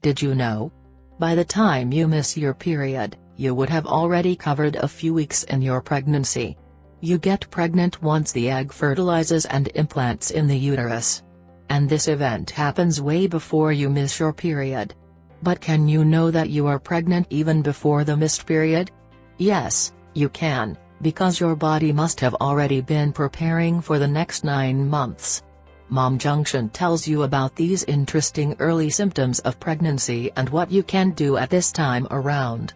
Did you know? By the time you miss your period, you would have already covered a few weeks in your pregnancy. You get pregnant once the egg fertilizes and implants in the uterus. And this event happens way before you miss your period. But can you know that you are pregnant even before the missed period? Yes, you can, because your body must have already been preparing for the next 9 months. Mom Junction tells you about these interesting early symptoms of pregnancy and what you can do at this time around.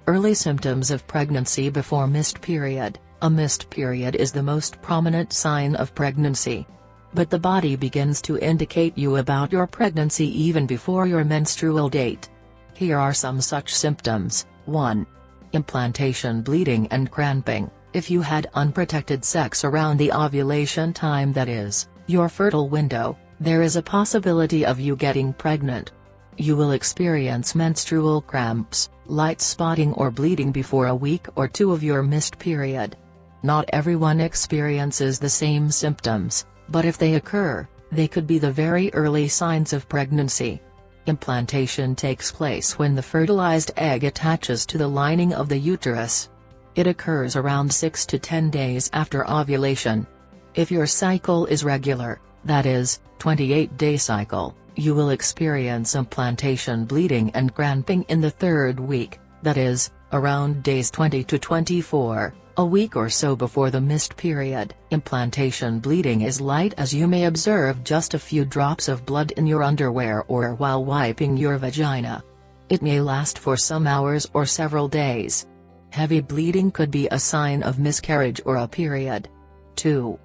Early symptoms of pregnancy before missed period. A missed period is the most prominent sign of pregnancy. But the body begins to indicate you about your pregnancy even before your menstrual date. Here are some such symptoms. 1. Implantation bleeding and cramping. If you had unprotected sex around the ovulation time, that is, your fertile window, there is a possibility of you getting pregnant. You will experience menstrual cramps, light spotting or bleeding before a week or 2 of your missed period. Not everyone experiences the same symptoms, but if they occur, they could be the very early signs of pregnancy. Implantation takes place when the fertilized egg attaches to the lining of the uterus. It occurs around 6 to 10 days after ovulation. If your cycle is regular, that is, 28-day cycle, you will experience implantation bleeding and cramping in the 3rd week, that is, around days 20 to 24. A week or so before the missed period. Implantation bleeding is light, as you may observe just a few drops of blood in your underwear or while wiping your vagina. It may last for some hours or several days. Heavy bleeding could be a sign of miscarriage or a period. 2.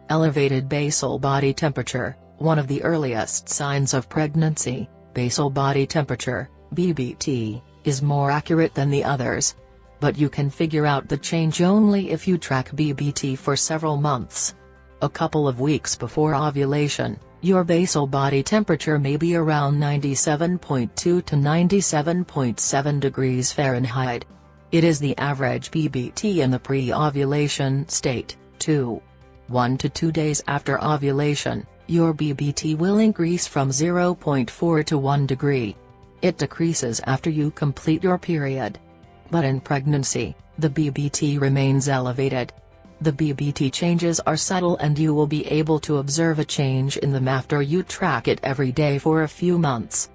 Elevated basal body temperature. One of the earliest signs of pregnancy, basal body temperature, BBT, is more accurate than the others. But you can figure out the change only if you track BBT for several months. A couple of weeks before ovulation, your basal body temperature may be around 97.2 to 97.7 degrees Fahrenheit. It is the average BBT in the pre-ovulation state. 2. 1 to 2 days after ovulation, your BBT will increase from 0.4 to 1 degree. It decreases after you complete your period. But in pregnancy, the BBT remains elevated. The BBT changes are subtle and you will be able to observe a change in them after you track it every day for a few months.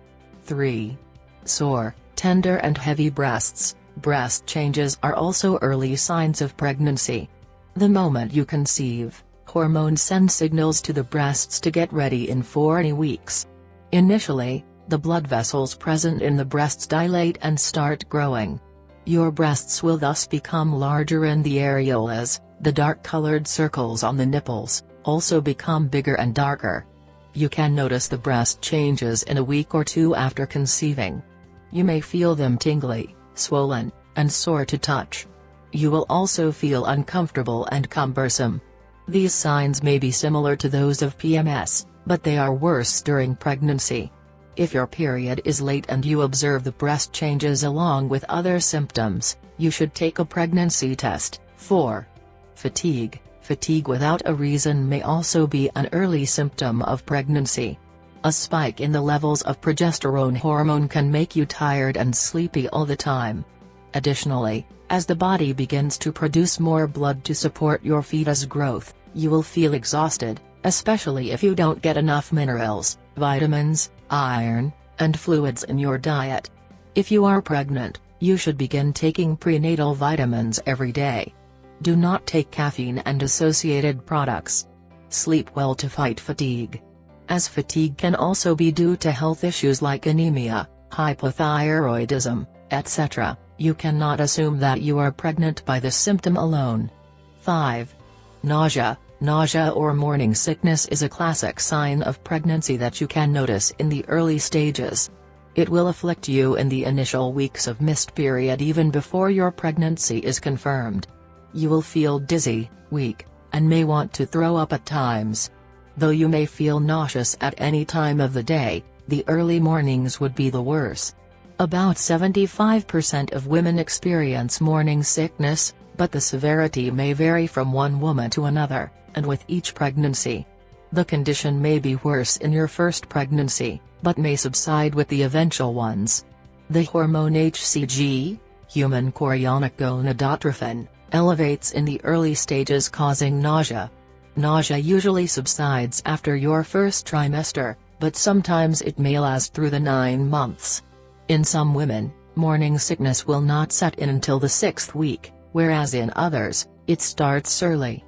3. Sore, tender and heavy breasts. Breast changes are also early signs of pregnancy. The moment you conceive, hormones send signals to the breasts to get ready in 40 weeks. Initially, the blood vessels present in the breasts dilate and start growing. Your breasts will thus become larger and the areolas, the dark-colored circles on the nipples, also become bigger and darker. You can notice the breast changes in a week or 2 after conceiving. You may feel them tingly, swollen, and sore to touch. You will also feel uncomfortable and cumbersome. These signs may be similar to those of PMS, but they are worse during pregnancy. If your period is late and you observe the breast changes along with other symptoms, you should take a pregnancy test. 4. Fatigue. Fatigue without a reason may also be an early symptom of pregnancy. A spike in the levels of progesterone hormone can make you tired and sleepy all the time. Additionally, as the body begins to produce more blood to support your fetus growth, you will feel exhausted, especially if you don't get enough minerals, vitamins, iron, and fluids in your diet. If you are pregnant, you should begin taking prenatal vitamins every day. Do not take caffeine and associated products. Sleep well to fight fatigue. As fatigue can also be due to health issues like anemia, hypothyroidism, etc., you cannot assume that you are pregnant by this symptom alone. 5. Nausea. Nausea or morning sickness is a classic sign of pregnancy that you can notice in the early stages. It will afflict you in the initial weeks of missed period even before your pregnancy is confirmed. You will feel dizzy, weak, and may want to throw up at times. Though you may feel nauseous at any time of the day, the early mornings would be the worst. About 75% of women experience morning sickness, but the severity may vary from one woman to another, and with each pregnancy. The condition may be worse in your first pregnancy, but may subside with the eventual ones. The hormone HCG, human chorionic gonadotrophin, elevates in the early stages, causing nausea. Nausea usually subsides after your first trimester, but sometimes it may last through the 9 months. In some women, morning sickness will not set in until the 6th week, whereas in others, it starts early.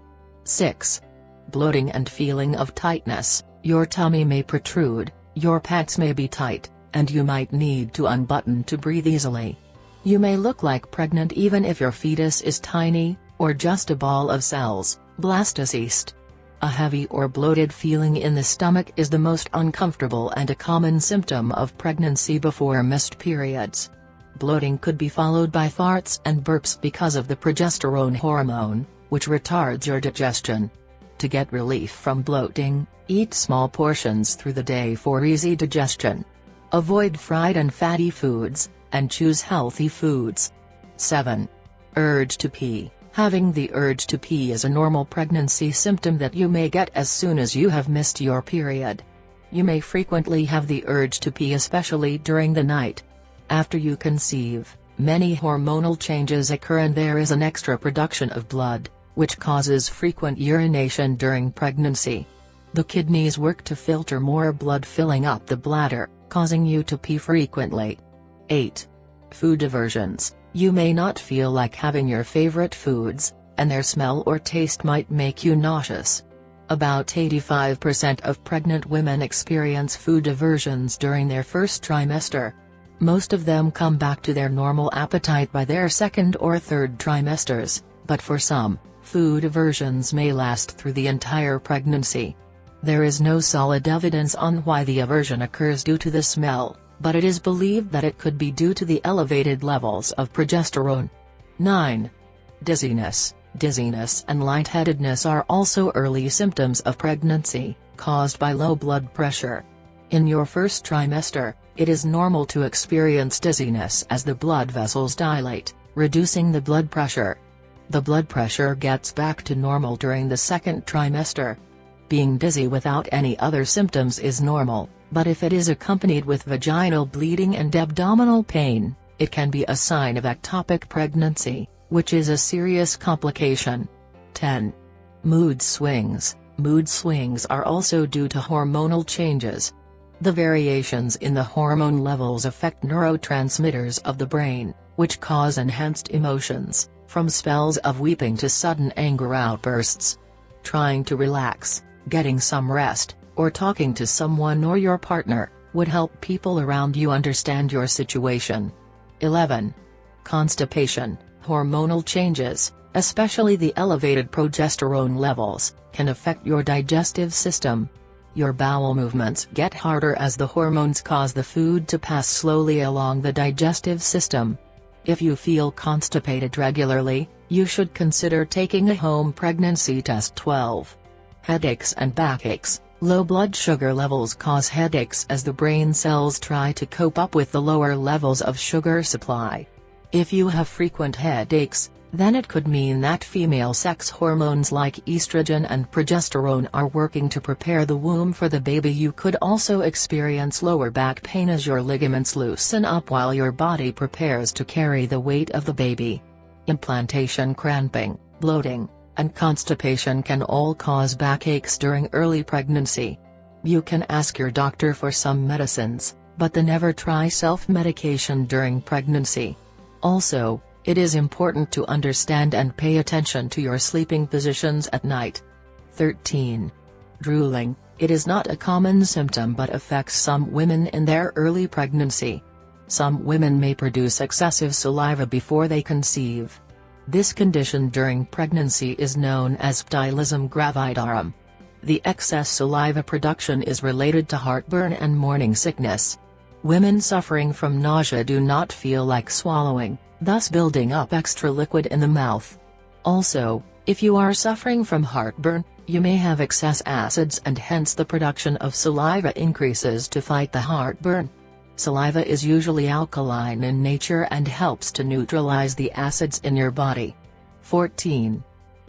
6. Bloating and feeling of tightness. Your tummy may protrude, your pants may be tight, and you might need to unbutton to breathe easily. You may look like pregnant even if your fetus is tiny, or just a ball of cells, blastocyst. A heavy or bloated feeling in the stomach is the most uncomfortable and a common symptom of pregnancy before missed periods. Bloating could be followed by farts and burps because of the progesterone hormone, which retards your digestion. To get relief from bloating, eat small portions through the day for easy digestion. Avoid fried and fatty foods, and choose healthy foods. 7. Urge to pee. Having the urge to pee is a normal pregnancy symptom that you may get as soon as you have missed your period. You may frequently have the urge to pee, especially during the night. After you conceive, many hormonal changes occur and there is an extra production of blood, which causes frequent urination during pregnancy. The kidneys work to filter more blood, filling up the bladder, causing you to pee frequently. 8. Food aversions. You may not feel like having your favorite foods, and their smell or taste might make you nauseous. About 85% of pregnant women experience food aversions during their first trimester. Most of them come back to their normal appetite by their 2nd or 3rd trimesters, but for some, food aversions may last through the entire pregnancy. There is no solid evidence on why the aversion occurs due to the smell, but it is believed that it could be due to the elevated levels of progesterone. 9. Dizziness. Dizziness and lightheadedness are also early symptoms of pregnancy, caused by low blood pressure. In your first trimester, it is normal to experience dizziness as the blood vessels dilate, reducing the blood pressure. The blood pressure gets back to normal during the 2nd trimester. Being dizzy without any other symptoms is normal, but if it is accompanied with vaginal bleeding and abdominal pain, it can be a sign of ectopic pregnancy, which is a serious complication. 10. Mood swings. Mood swings are also due to hormonal changes. The variations in the hormone levels affect neurotransmitters of the brain, which cause enhanced emotions, from spells of weeping to sudden anger outbursts. Trying to relax, getting some rest, or talking to someone or your partner, would help people around you understand your situation. 11. Constipation. Hormonal changes, especially the elevated progesterone levels, can affect your digestive system. Your bowel movements get harder as the hormones cause the food to pass slowly along the digestive system. If you feel constipated regularly, you should consider taking a home pregnancy test. 12. Headaches and backaches. Low blood sugar levels cause headaches as the brain cells try to cope up with the lower levels of sugar supply. If you have frequent headaches, then it could mean that female sex hormones like estrogen and progesterone are working to prepare the womb for the baby. You could also experience lower back pain as your ligaments loosen up while your body prepares to carry the weight of the baby. Implantation, cramping, bloating, and constipation can all cause backaches during early pregnancy. You can ask your doctor for some medicines, but never try self-medication during pregnancy. Also, it is important to understand and pay attention to your sleeping positions at night. 13. Drooling. It is not a common symptom but affects some women in their early pregnancy. Some women may produce excessive saliva before they conceive. This condition during pregnancy is known as ptylism gravidarum. The excess saliva production is related to heartburn and morning sickness. Women suffering from nausea do not feel like swallowing, thus building up extra liquid in the mouth. Also, if you are suffering from heartburn, you may have excess acids and hence the production of saliva increases to fight the heartburn. Saliva is usually alkaline in nature and helps to neutralize the acids in your body. 14.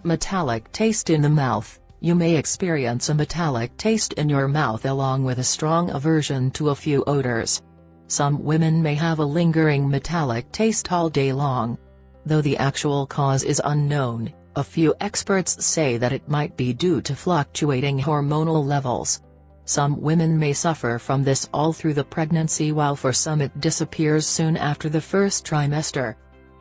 Metallic taste in the mouth. You may experience a metallic taste in your mouth along with a strong aversion to a few odors. Some women may have a lingering metallic taste all day long. Though the actual cause is unknown, a few experts say that it might be due to fluctuating hormonal levels. Some women may suffer from this all through the pregnancy, while for some it disappears soon after the first trimester.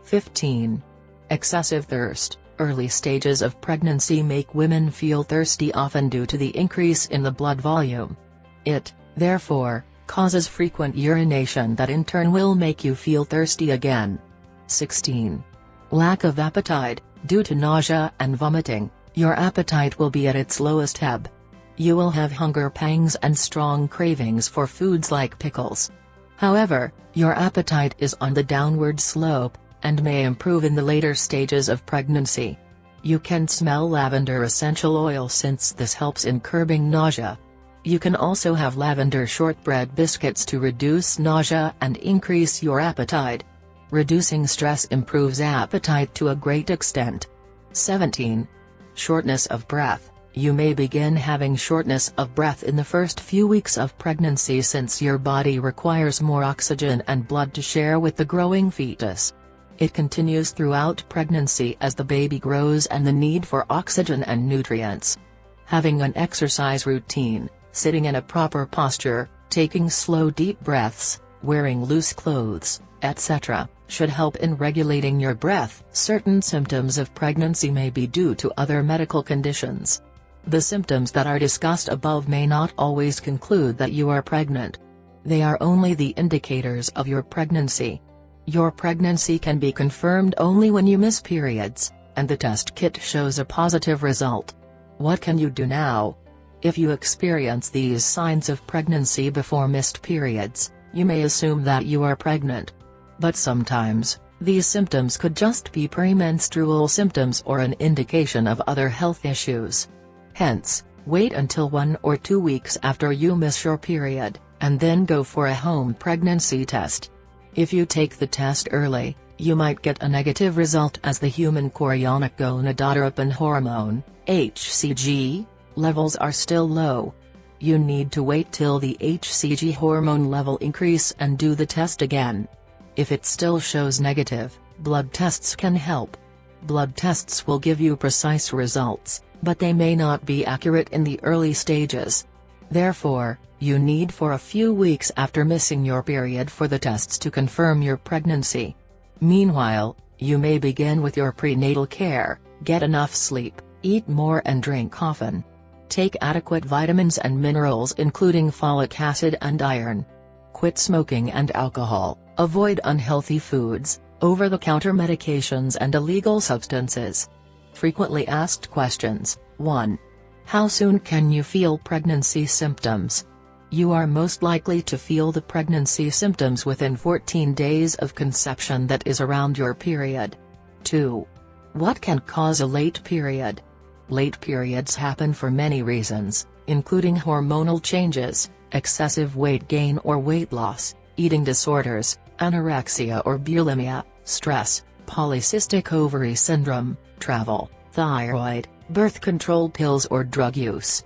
15. Excessive thirst. Early stages of pregnancy make women feel thirsty, often due to the increase in the blood volume. It, therefore, causes frequent urination that in turn will make you feel thirsty again. 16. Lack of appetite. Due to nausea and vomiting, your appetite will be at its lowest ebb. You will have hunger pangs and strong cravings for foods like pickles. However, your appetite is on the downward slope, and may improve in the later stages of pregnancy. You can smell lavender essential oil, since this helps in curbing nausea. You can also have lavender shortbread biscuits to reduce nausea and increase your appetite. Reducing stress improves appetite to a great extent. 17. Shortness of breath. You may begin having shortness of breath in the first few weeks of pregnancy, since your body requires more oxygen and blood to share with the growing fetus. It continues throughout pregnancy as the baby grows and the need for oxygen and nutrients. Having an exercise routine, sitting in a proper posture, taking slow deep breaths, wearing loose clothes, etc., should help in regulating your breath. Certain symptoms of pregnancy may be due to other medical conditions. The symptoms that are discussed above may not always conclude that you are pregnant. They are only the indicators of your pregnancy. Your pregnancy can be confirmed only when you miss periods, and the test kit shows a positive result. What can you do now? If you experience these signs of pregnancy before missed periods, you may assume that you are pregnant. But sometimes, these symptoms could just be premenstrual symptoms or an indication of other health issues. Hence, wait until 1 or 2 weeks after you miss your period, and then go for a home pregnancy test. If you take the test early, you might get a negative result, as the human chorionic gonadotropin hormone, HCG, levels are still low. You need to wait till the HCG hormone level increase and do the test again. If it still shows negative, blood tests can help. Blood tests will give you precise results, but they may not be accurate in the early stages. Therefore, you need for a few weeks after missing your period for the tests to confirm your pregnancy. Meanwhile, you may begin with your prenatal care, get enough sleep, eat more and drink often. Take adequate vitamins and minerals including folic acid and iron. Quit smoking and alcohol, avoid unhealthy foods, over-the-counter medications and illegal substances. Frequently asked questions. 1. How soon can you feel pregnancy symptoms? You are most likely to feel the pregnancy symptoms within 14 days of conception, that is around your period. 2. What can cause a late period? Late periods happen for many reasons, including hormonal changes, excessive weight gain or weight loss, eating disorders, anorexia or bulimia, stress, polycystic ovary syndrome, travel, thyroid, birth control pills or drug use.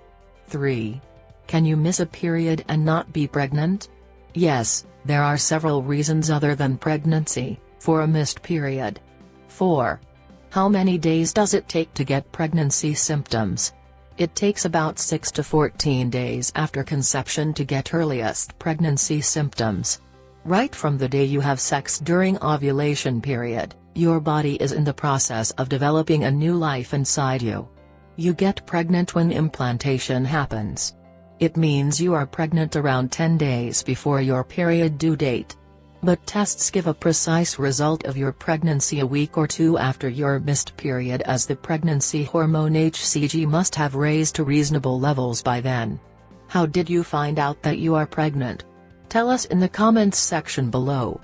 3. Can you miss a period and not be pregnant? Yes, there are several reasons other than pregnancy for a missed period. 4. How many days does it take to get pregnancy symptoms? It takes about 6 to 14 days after conception to get earliest pregnancy symptoms. Right from the day you have sex during ovulation period, your body is in the process of developing a new life inside you. You get pregnant when implantation happens. It means you are pregnant around 10 days before your period due date. But tests give a precise result of your pregnancy a week or 2 after your missed period, as the pregnancy hormone HCG must have raised to reasonable levels by then. How did you find out that you are pregnant? Tell us in the comments section below.